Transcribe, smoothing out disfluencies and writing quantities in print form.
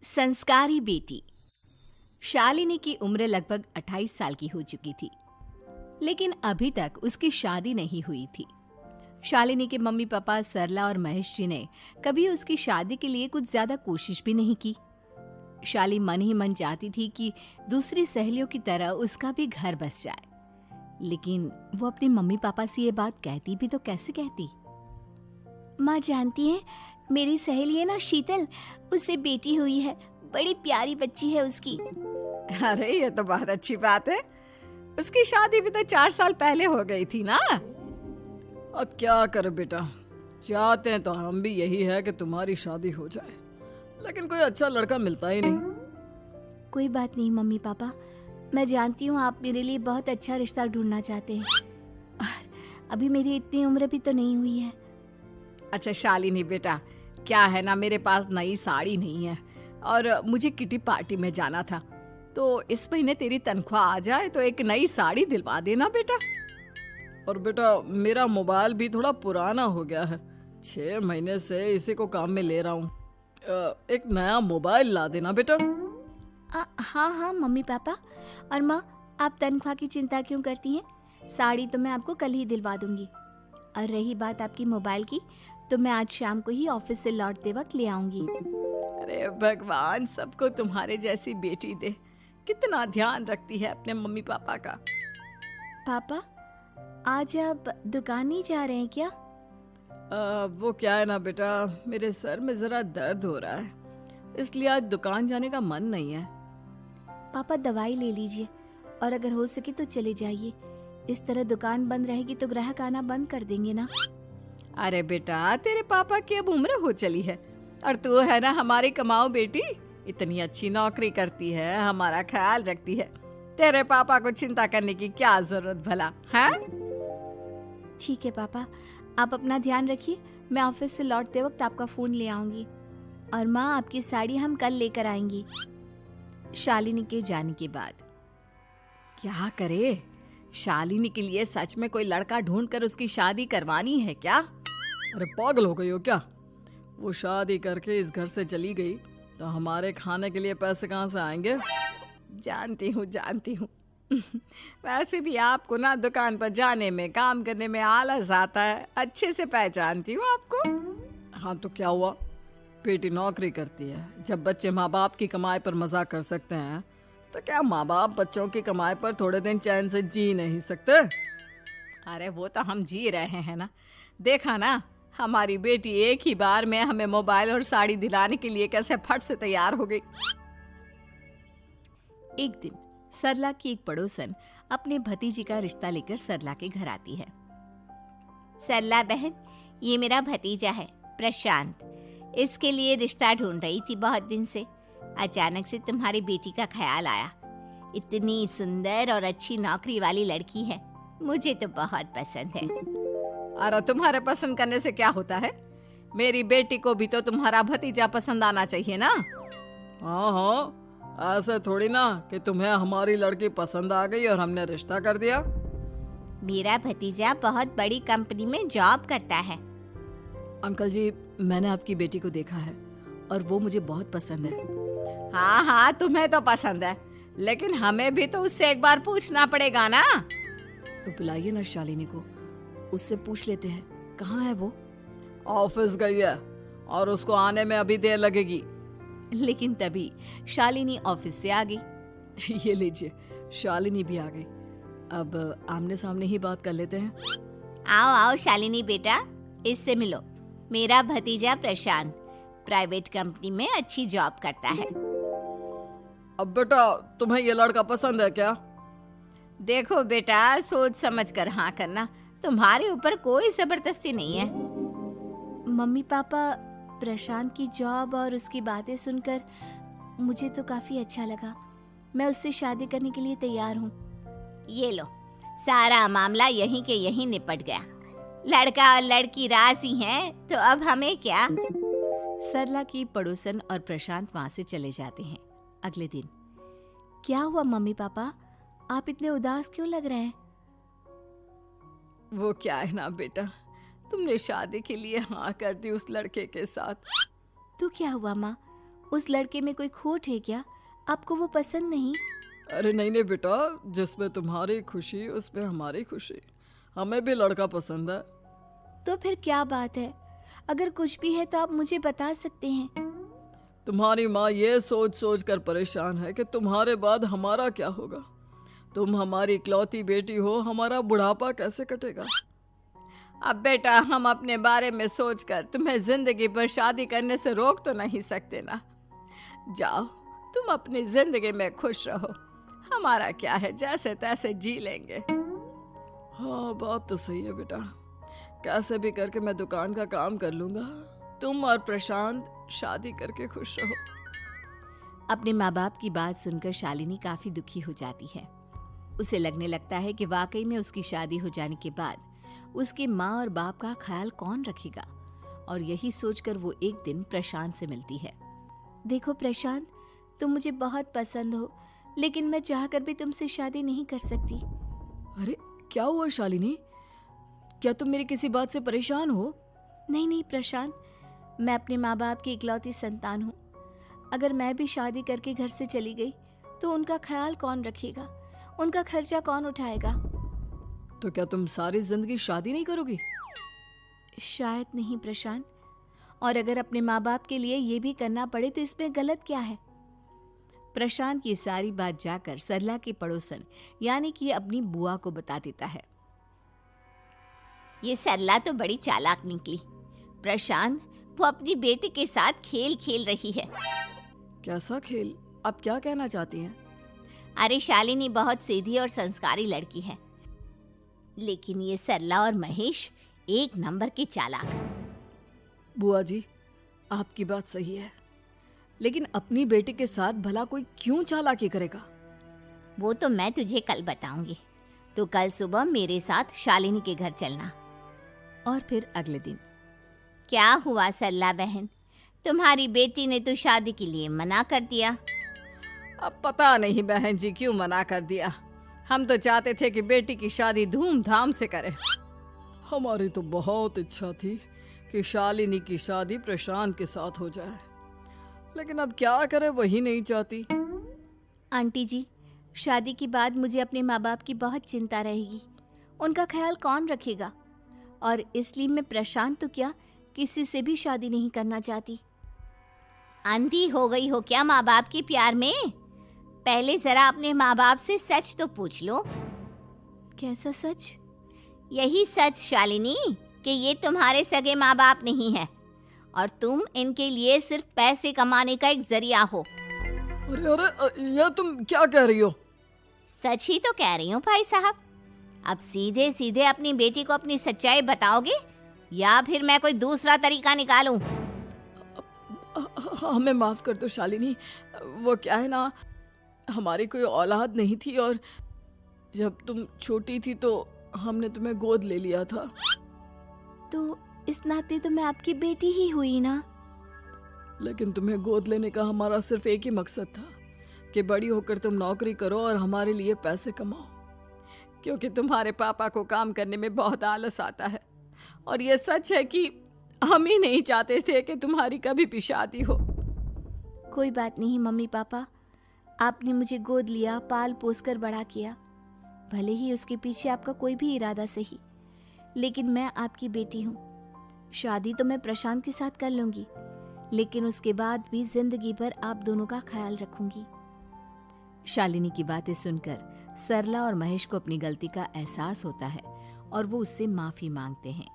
संस्कारी बेटी। शालिनी की उम्र लगभग 28 साल की हो चुकी थी, लेकिन अभी तक उसकी शादी नहीं हुई थी। शालिनी के मम्मी पापा सरला और महेश जी ने कभी उसकी शादी के लिए कुछ ज्यादा कोशिश भी नहीं की। शाली मन ही मन चाहती थी कि दूसरी सहेलियों की तरह उसका भी घर बस जाए, लेकिन वो अपने मम्मी पापा से ये बात कहती भी तो कैसे कहती। माँ जानती है, मेरी सहेली है ना शीतल, उससे बेटी हुई है, बड़ी प्यारी बच्ची है उसकी। अरे ये तो बहुत अच्छी बात है। उसकी शादी भी तो 4 साल पहले हो गई थी ना। अब क्या करे बेटा, चाहते हैं तो हम भी यही है कि तुम्हारी शादी हो जाए, लेकिन कोई अच्छा लड़का मिलता ही नहीं। कोई बात नहीं मम्मी पापा, मैं जानती हूँ आप मेरे लिए बहुत अच्छा रिश्ता ढूंढना चाहते हैं, और अभी मेरी इतनी उम्र भी तो नहीं हुई है। अच्छा शालिनी बेटा, क्या है ना, मेरे पास नई साड़ी नहीं है और मुझे किटी पार्टी में जाना था, तो इस महीने तेरी तनख्वाह आ जाए तो एक नई साड़ी दिलवा देना बेटा। और बेटा मेरा मोबाइल भी थोड़ा पुराना हो गया है, 6 महीने से इसी को काम में ले रहा हूँ। एक नया मोबाइल ला देना बेटा। हाँ हाँ मम्मी पापा। और माँ, आप तनख्वाह की चिंता क्यों करती हैं? साड़ी तो मैं आपको कल ही दिलवा दूंगी। और रही बात आपकी मोबाइल की, तो मैं आज शाम को ही ऑफिस से लौटते वक्त ले आऊंगी। अरे भगवान सबको तुम्हारे जैसी बेटी दे, कितना ध्यान रखती है अपने मम्मी पापा का। पापा, आज आप दुकान नहीं जा रहे हैं क्या? वो क्या है ना बेटा, मेरे सर में जरा दर्द हो रहा है, इसलिए आज दुकान जाने का मन नहीं है। पापा दवाई ले लीजिए, और अगर हो सके तो चले जाइए। इस तरह दुकान बंद रहेगी तो ग्राहक आना बंद कर देंगे ना। अरे बेटा, तेरे पापा की अब उम्र हो चली है, और तू है ना हमारी कमाऊ बेटी, इतनी अच्छी नौकरी करती है, हमारा ख्याल रखती है, तेरे पापा को चिंता करने की क्या जरूरत भला है? ठीक है पापा, आप अपना ध्यान रखिए, मैं ऑफिस से लौटते वक्त आपका फोन ले आऊंगी। और माँ, आपकी साड़ी हम कल लेकर आएंगी। शालिनी के जाने के बाद क्या करे, शालिनी के लिए सच में कोई लड़का ढूंढकर उसकी शादी करवानी है क्या? अरे पागल हो गई हो क्या? वो शादी करके इस घर से चली गई तो हमारे खाने के लिए पैसे कहाँ से आएंगे? जानती हूँ वैसे भी आपको ना दुकान पर जाने में, काम करने में आलस आता है, अच्छे से पहचानती हूँ आपको। हाँ तो क्या हुआ, बेटी नौकरी करती है, जब बच्चे माँ बाप की कमाई पर मजाक कर सकते हैं, तो क्या माँ बाप बच्चों की कमाई पर थोड़े दिन चैन से जी नहीं सकते? अरे वो तो हम जी रहे हैं ना, देखा ना हमारी बेटी एक ही बार में हमें मोबाइल और साड़ी दिलाने के लिए कैसे फट से तैयार हो गई। एक दिन सरला की एक पड़ोसन अपने भतीजी का रिश्ता लेकर सरला के घर आती है। सरला बहन, ये मेरा भतीजा है प्रशांत, इसके लिए रिश्ता ढूंढ रही थी बहुत दिन से। अचानक से तुम्हारी बेटी का ख्याल आया, इतनी सुंदर और अच्छी नौकरी वाली लड़की है, मुझे तो बहुत पसंद है। अरे तुम्हारे पसंद करने से क्या होता है, मेरी बेटी को भी तो तुम्हारा भतीजा पसंद आना चाहिए ना। हाँ, ऐसे थोड़ी ना कि तुम्हें हमारी लड़की पसंद आ गई और हमने रिश्ता कर दिया। मेरा भतीजा बहुत बड़ी कंपनी में जॉब करता है। अंकल जी, मैंने आपकी बेटी को देखा है और वो मुझे बहुत पसंद है। हाँ, तुम्हें तो पसंद है, लेकिन हमें भी तो उससे एक बार पूछना पड़ेगा ना। तो बुलाइए ना शालिनी को, उससे पूछ लेते हैं कहाँ है वो। ऑफिस गई है और उसको आने में अभी देर लगेगी। लेकिन तभी शालिनी ऑफिस से आ गई। ये लीजिए, शालिनी भी आ गई, अब आमने सामने ही बात कर लेते हैं। आओ आओ शालिनी बेटा, इससे मिलो, मेरा भतीजा प्रशांत प्राइवेट कंपनी में अच्छी जॉब करता है। अब बेटा, तुम्हें ये लड़का पसंद है क्या? देखो बेटा, सोच समझ कर हाँ करना, तुम्हारे ऊपर कोई जबरदस्ती नहीं है। मम्मी पापा, प्रशांत की जॉब और उसकी बातें सुनकर मुझे तो काफी अच्छा लगा, मैं उससे शादी करने के लिए तैयार हूँ। ये लो, सारा मामला यहीं के यहीं निपट गया, लड़का और लड़की राजी हैं, तो अब हमें क्या। सरला की पड़ोसन और प्रशांत वहां से चले जाते हैं। अगले दिन, क्या हुआ मम्मी पापा, आप इतने उदास क्यों लग रहे हैं? वो क्या है ना बेटा, तुमने शादी के लिए हाँ कर दी उस लड़के के साथ। तो क्या हुआ माँ, उस लड़के में कोई खोट है क्या? आपको वो पसंद नहीं? अरे नहीं नहीं बेटा, जिसमें तुम्हारी खुशी उसमें हमारी खुशी। हमें भी लड़का पसंद है। तो फिर क्या बात है? अगर कुछ भी है तो आप मुझे बता सकते हैं। तुम्हारी माँ ये सोच सोच कर परेशान है कि तुम्हारे बाद हमारा क्या होगा। तुम हमारी इकलौती बेटी हो, हमारा बुढ़ापा कैसे कटेगा। अब बेटा, हम अपने बारे में सोचकर तुम्हें जिंदगी भर शादी करने से रोक तो नहीं सकते ना। जाओ, तुम अपनी जिंदगी में खुश रहो। हमारा क्या है, जैसे तैसे जी लेंगे। हाँ, बात तो सही है बेटा। कैसे भी करके मैं दुकान का काम कर लूंगा। तुम और प्रशांत शादी करके खुश रहो। अपने माँ बाप की बात सुनकर शालिनी काफी दुखी हो जाती है। उसे लगने लगता है कि वाकई में उसकी शादी हो जाने के बाद उसकी माँ और बाप का ख्याल कौन रखेगा। और यही सोचकर वो एक दिन प्रशांत से मिलती है। देखो प्रशांत, तुम मुझे बहुत पसंद हो, लेकिन मैं चाहकर भी तुमसे शादी नहीं कर सकती। अरे क्या हुआ शालिनी? क्या तुम मेरी किसी बात से परेशान हो? नहीं नहीं प्रशांत, मैं अपने माँ बाप की इकलौती संतान हूँ। अगर मैं भी शादी करके घर से चली गई तो उनका ख्याल कौन रखेगा, उनका खर्चा कौन उठाएगा। तो क्या तुम सारी जिंदगी शादी नहीं करोगी? शायद नहीं प्रशांत, और अगर अपने माँ बाप के लिए ये भी करना पड़े तो इसमें गलत क्या है। प्रशांत की सारी बात जाकर सरला के पड़ोसन यानी कि अपनी बुआ को बता देता है। ये सरला तो बड़ी चालाक निकली। प्रशांत, वो अपनी बेटी के साथ खेल खेल रही है। कैसा खेल? आप क्या कहना चाहती हैं? अरे शालिनी बहुत सीधी और संस्कारी लड़की है, लेकिन ये सरला और महेश एक नंबर के चालाक। बुआ जी, आपकी बात सही है, लेकिन अपनी बेटी के साथ भला कोई क्यों चालाकी करेगा? वो तो मैं तुझे कल बताऊंगी। तो कल सुबह मेरे साथ शालिनी के घर चलना। और फिर अगले दिन। क्या हुआ सरला बहन, तुम्हारी बेटी ने तो शादी के लिए मना कर दिया। अब पता नहीं बहन जी क्यों मना कर दिया। हम तो चाहते थे कि बेटी की शादी धूमधाम से करें। हमारी तो बहुत इच्छा थी कि शालिनी की शादी प्रशांत के साथ हो जाए, लेकिन अब क्या करें, वही नहीं चाहती। आंटी जी, शादी के बाद मुझे अपने माँ बाप की बहुत चिंता रहेगी। उनका ख्याल कौन रखेगा, और इसलिए मैं प्रशांत तो क्या किसी से भी शादी नहीं करना चाहती। अंधी हो गई हो क्या माँ बाप के प्यार में? पहले जरा अपने माँ बाप से सच तो पूछ लो। कैसा सच? यही सच शालिनी कि ये तुम्हारे सगे माँ बाप नहीं है और तुम इनके लिए सिर्फ पैसे कमाने का एक जरिया हो। अरे अरे, ये तुम क्या कह रही हो? सच ही तो कह रही हूँ भाई साहब। अब सीधे सीधे अपनी बेटी को अपनी सच्चाई बताओगे या फिर मैं कोई दूसरा तरीका निकालूं? हमें माफ कर दो शालिनी। वो क्या है ना, हमारी कोई औलाद नहीं थी और जब तुम छोटी थी तो हमने तुम्हें गोद ले लिया था। तो इस नाते तो मैं आपकी बेटी ही हुई ना। लेकिन तुम्हें गोद लेने का हमारा सिर्फ एक ही मकसद था कि बड़ी होकर तुम नौकरी करो और हमारे लिए पैसे कमाओ, क्योंकि तुम्हारे पापा को काम करने में बहुत आलस आता है। और ये सच है कि हम ही नहीं चाहते थे कि तुम्हारी कभी भी शादी हो। कोई बात नहीं मम्मी पापा, आपने मुझे गोद लिया, पाल पोस कर बड़ा किया। भले ही उसके पीछे आपका कोई भी इरादा सही, लेकिन मैं आपकी बेटी हूँ। शादी तो मैं प्रशांत के साथ कर लूंगी, लेकिन उसके बाद भी जिंदगी भर आप दोनों का ख्याल रखूंगी। शालिनी की बातें सुनकर सरला और महेश को अपनी गलती का एहसास होता है और वो उससे माफी मांगते हैं।